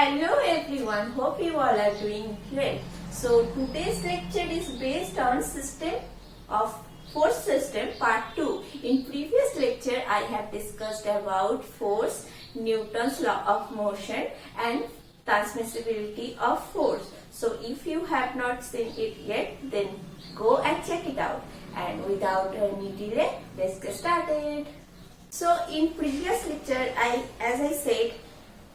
Hello everyone, hope you all are doing great. So today's lecture is based on system of force system part 2. In previous lecture I have discussed about force, Newton's law of motion and transmissibility of force. So if you have not seen it yet, then go and check it out. And without any delay, let's get started. So in previous lecture, as I said,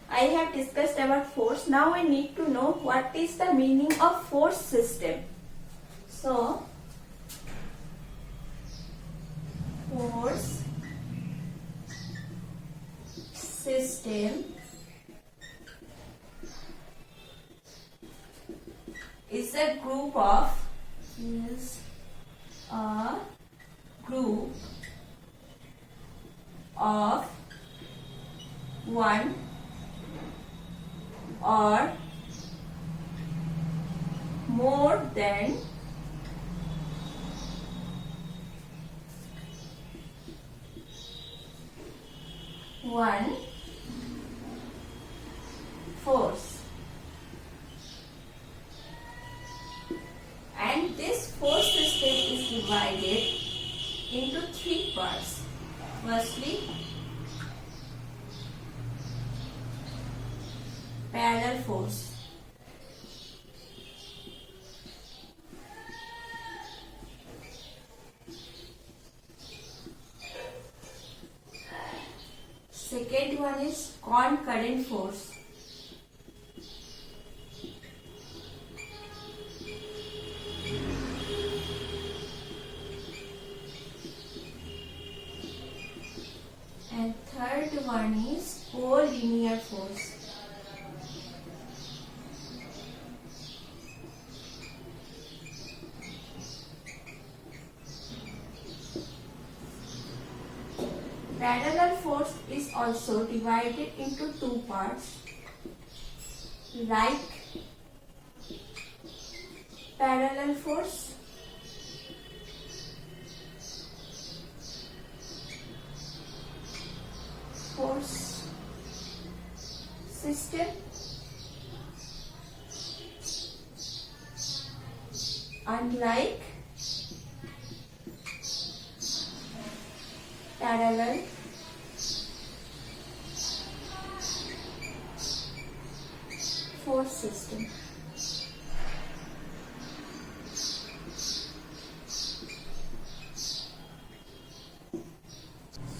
I have discussed about force. Now I need to know what is the meaning of force system. So, force system is a group of one or more than one force, and this force system is divided into three parts. Firstly, parallel force. Second one is concurrent force. And third one is collinear force. Parallel force is also divided into two parts, like parallel force system, unlike parallel force system.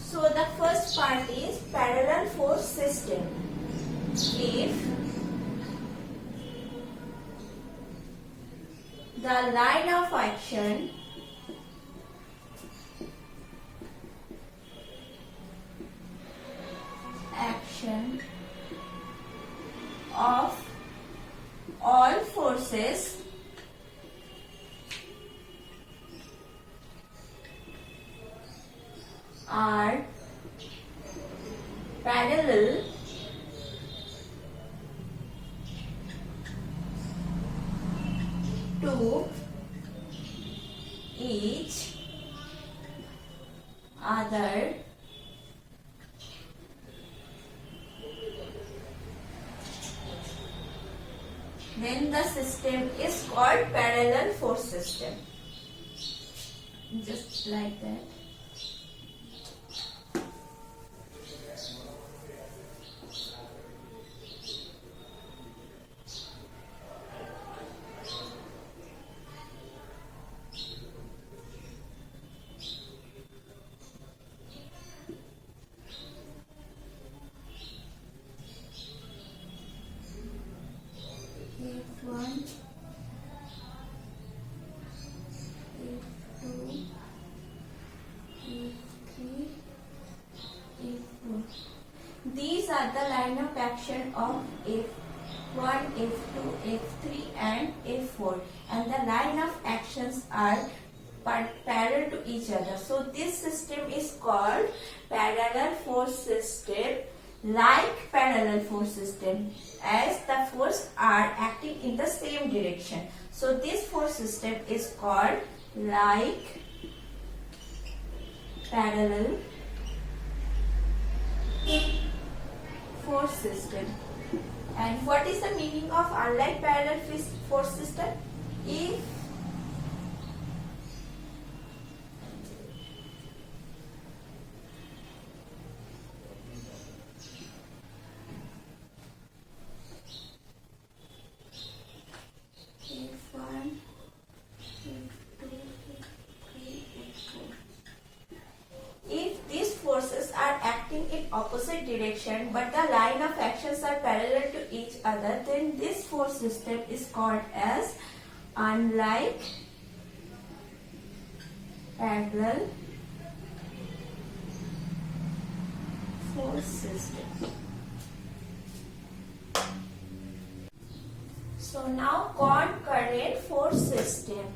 So the first part is parallel force system. If the line of action of all forces are parallel to each other, then the system is called parallel force system. Just like that. F1, F2, F3, F4. These are the line of action of F1, F2, F3 and F4, and the line of actions are parallel to each other. So this system is called parallel force system, like parallel force system, as the forces are acting in the same direction. So this force system is called like parallel force system. And what is the meaning of unlike parallel force system? If F1, F2, F3, F4. If these forces are acting in opposite direction but the line of actions are parallel to each other, then this force system is called as unlike parallel force system. So now concurrent force system.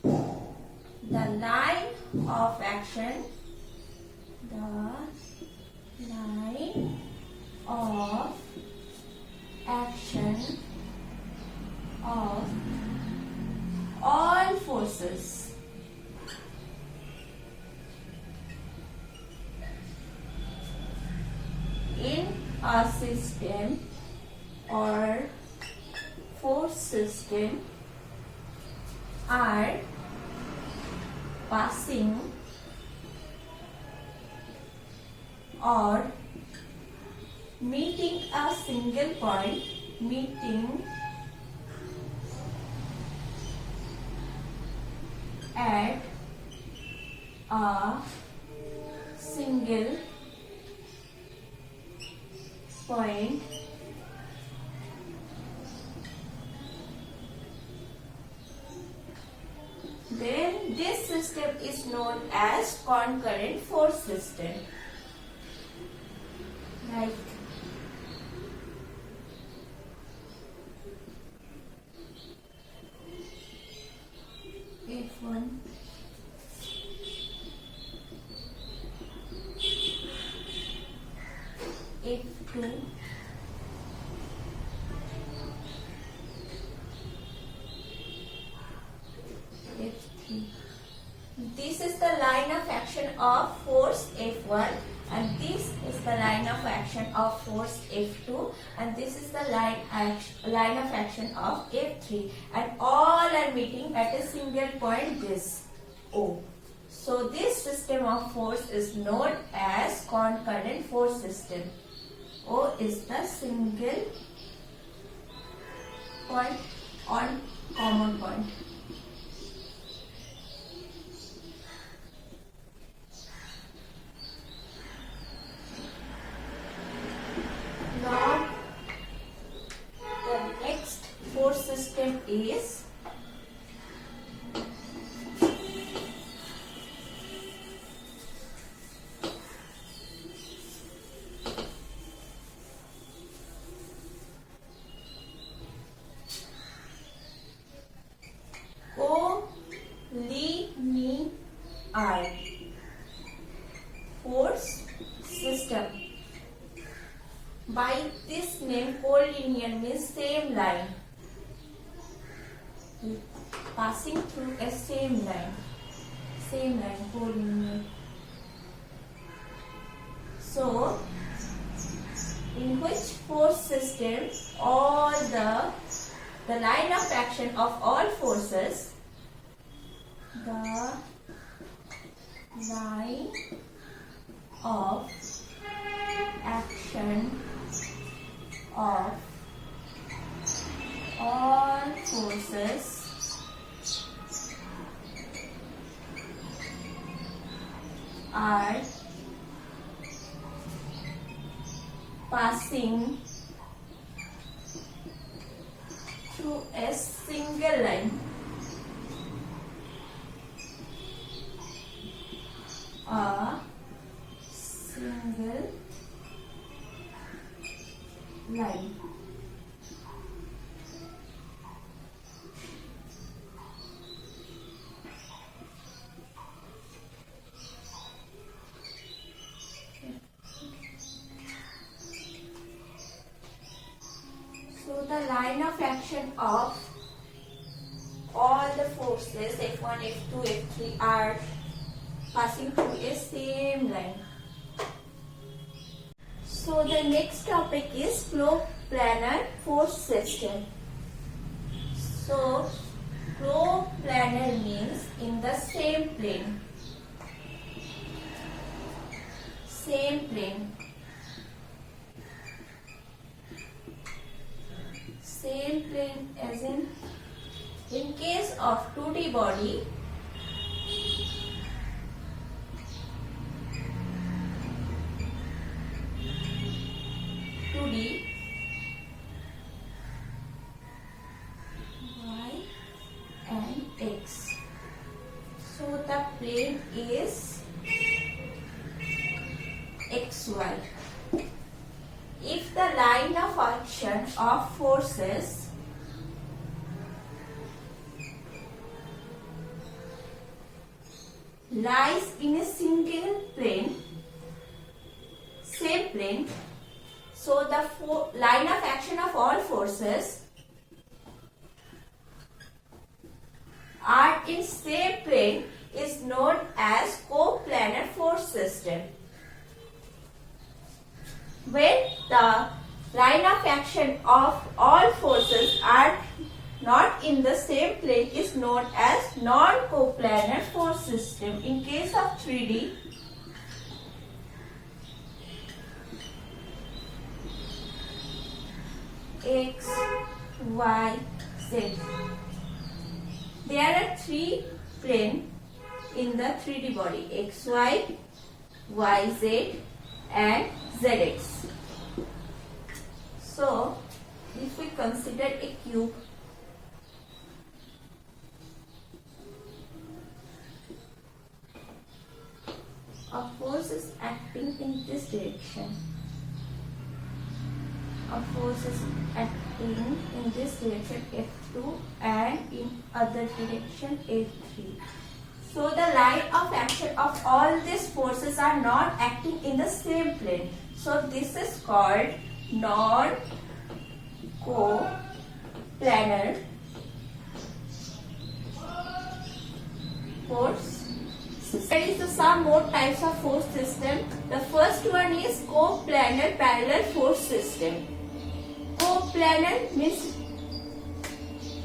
The line of action, of all forces in a system or force system are passing or meeting a single point, at a single point then this system is known as concurrent force system. Like F1, F2, F3. This is the line of action of force F1 and this is the line of action of force F2 and this is the line of action of F3 and all are meeting at a single point, this O. So this system of force is known as concurrent force system. O is the single point on common point. Now the next force system is collinear force system. By this name, collinear means same line, passing through a same line, collinear. So, in which force system all the line of action of all forces, the line of action of all forces are passing through a single line. A single line. So the line of action of all the forces F1, F2, F3 are passing through a same line. So the next topic is flow coplanar force system. So coplanar means in the same plane. Same plane. Same plane as in case of 2D body, y and x. So the plane is xy. If the line of action of forces lies in a single plane, same plane, so the line of action of all forces are in same plane is known as coplanar force system. When the line of action of all forces are not in the same plane is known as non-coplanar force system. In case of 3D, x, y, z. There are three planes in the 3D body: x, y, y, z, and zx. So, if we consider a cube, a force is acting in this direction. A force is acting in this direction F2 and in other direction F3. So the line of action of all these forces are not acting in the same plane. So this is called non-coplanar force. There is some more types of force system. The first one is coplanar parallel force system. Coplanar means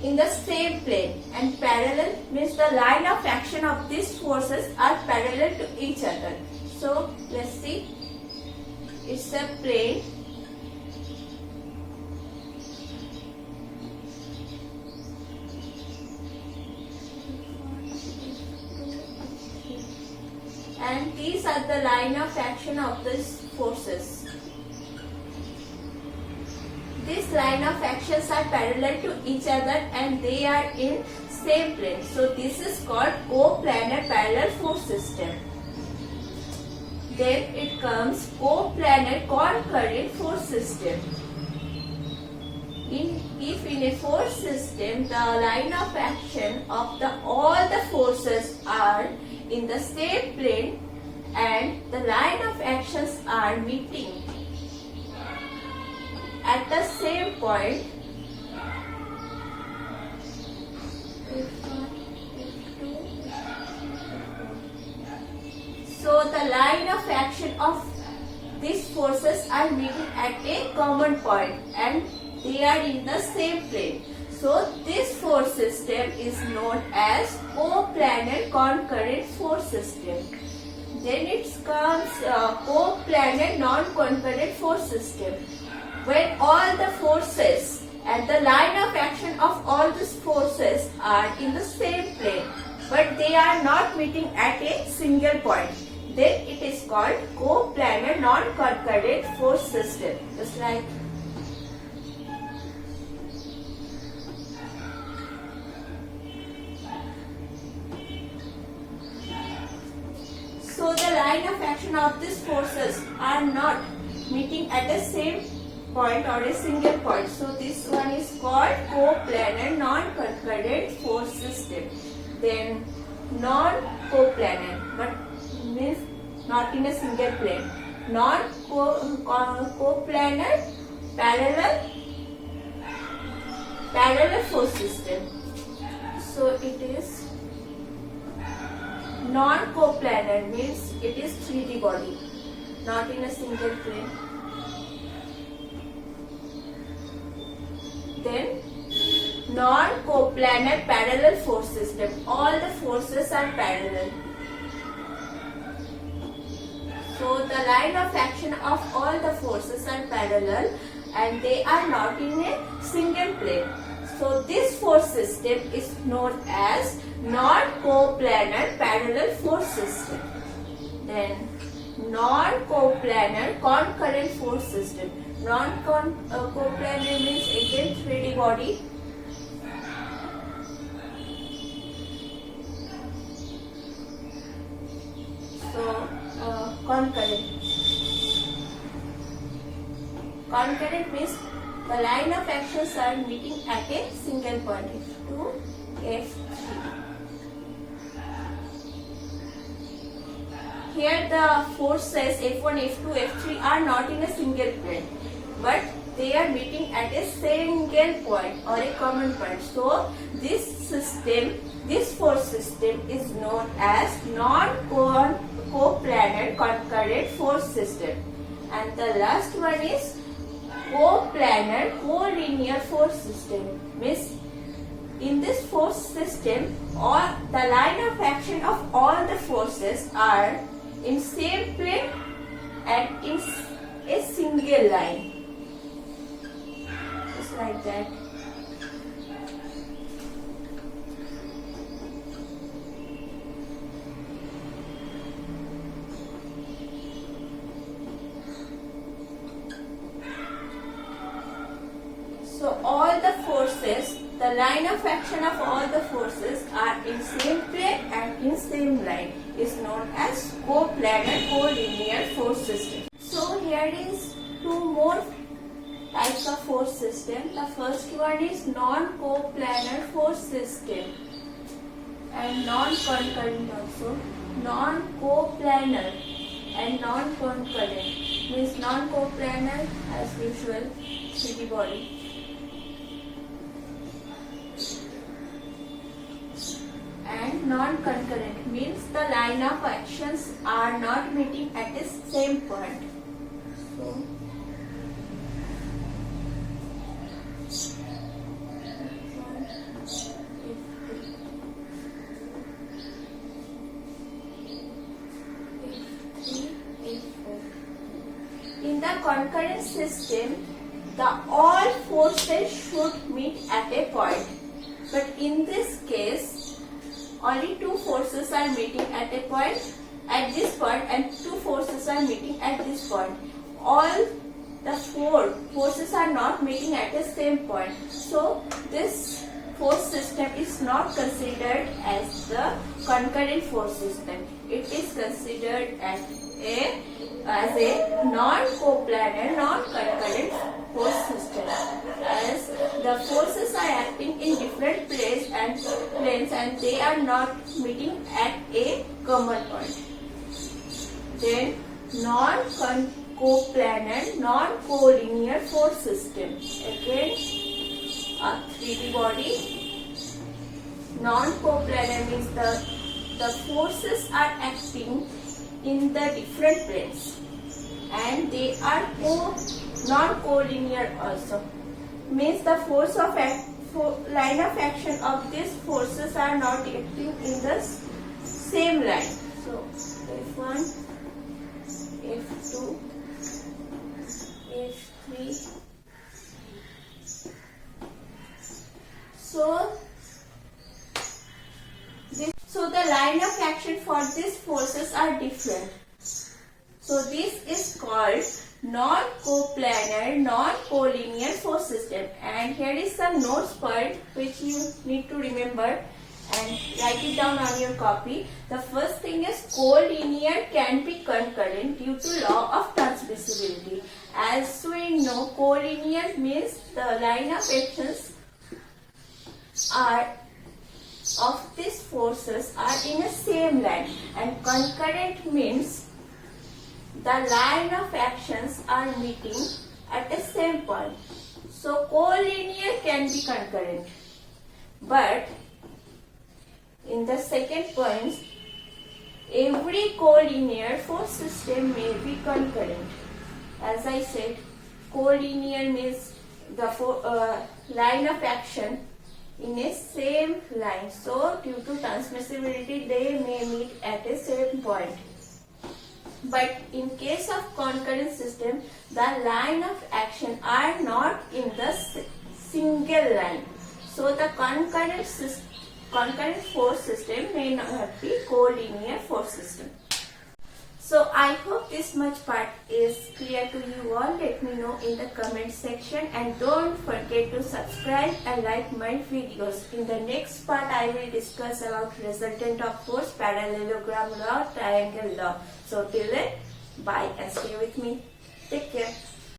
in the same plane, and parallel means the line of action of these forces are parallel to each other. So let's see, it's a plane. And these are the line of action of these forces. These line of actions are parallel to each other and they are in same plane. So this is called coplanar parallel force system. Then it comes coplanar concurrent force system. If in a force system the line of action of all the forces are in the same plane and the line of actions are meeting at the same point, so the line of action of these forces are meeting at a common point and they are in the same plane. So this force system is known as coplanar concurrent force system. Then it comes coplanar non-concurrent force system. When all the forces and the line of action of all these forces are in the same plane, but they are not meeting at a single point, then it is called coplanar non-concurrent force system. Just like so the line of action of these forces are not meeting at the same point or a single point. So this one is called coplanar non-concurrent force system. Then non-coplanar, but means not in a single plane. Non-coplanar parallel force system. So it is non-coplanar means it is 3D body, not in a single plane. Then non-coplanar parallel force system. All the forces are parallel. So the line of action of all the forces are parallel and they are not in a single plane. So this force system is known as non-coplanar parallel force system. Then non-coplanar concurrent force system. Non-coplanar means again 3D body. So concurrent. Concurrent means the line of actions are meeting at a single point. F2, F3. Here the forces F1, F2, F3 are not in a single plane, but they are meeting at a single point or a common point. So this system, this force system is known as non-coplanar concurrent force system. And the last one is coplanar collinear force system. Means in this force system, all the line of action of all the forces are in same plane and in a single line. Just like that. So all the forces, the line of action of all the forces are in same plane and in same line is known as coplanar collinear force system. So here is two more types of force system. The first one is non-coplanar force system and non-concurrent also. Non-coplanar and non-concurrent means non-coplanar as usual 3D body. And non-concurrent means the line of actions are not meeting at the same point. So in the concurrent system, the all forces should meet at a point. But in this case, only two forces are meeting at a point at this point and two forces are meeting at this point. All the four forces are not meeting at the same point. So this force system is not considered as the concurrent force system. It is considered as a non-coplanar, non-concurrent force system, as the forces are acting in different planes and they are not meeting at a common point. Then non-coplanar, non-collinear force system. Again, a 3D body. Non-coplanar means the forces are acting in the different planes and they are non-collinear also. Means the force of line of action of these forces are not acting in the same line. So F1, F2, F3. So the line of action for these forces are different. So this is called non-coplanar, non-collinear force system. And here is some notes point which you need to remember and write it down on your copy. The first thing is collinear can be concurrent due to law of transmissibility. As we know, collinear means the line of actions of these forces are in the same line, and concurrent means the line of actions are meeting at the same point. So collinear can be concurrent, but in the second point, every collinear force system may be concurrent. As I said, collinear means line of action in a same line. So due to transmissibility, they may meet at a same point. But in case of concurrent system, the line of action are not in the single line. So the concurrent force system may not be collinear force system. So I hope this much part is clear to you all. Let me know in the comment section, and don't forget to subscribe and like my videos. In the next part I will discuss about resultant of force, parallelogram law, triangle law. So till then, bye and stay with me. Take care.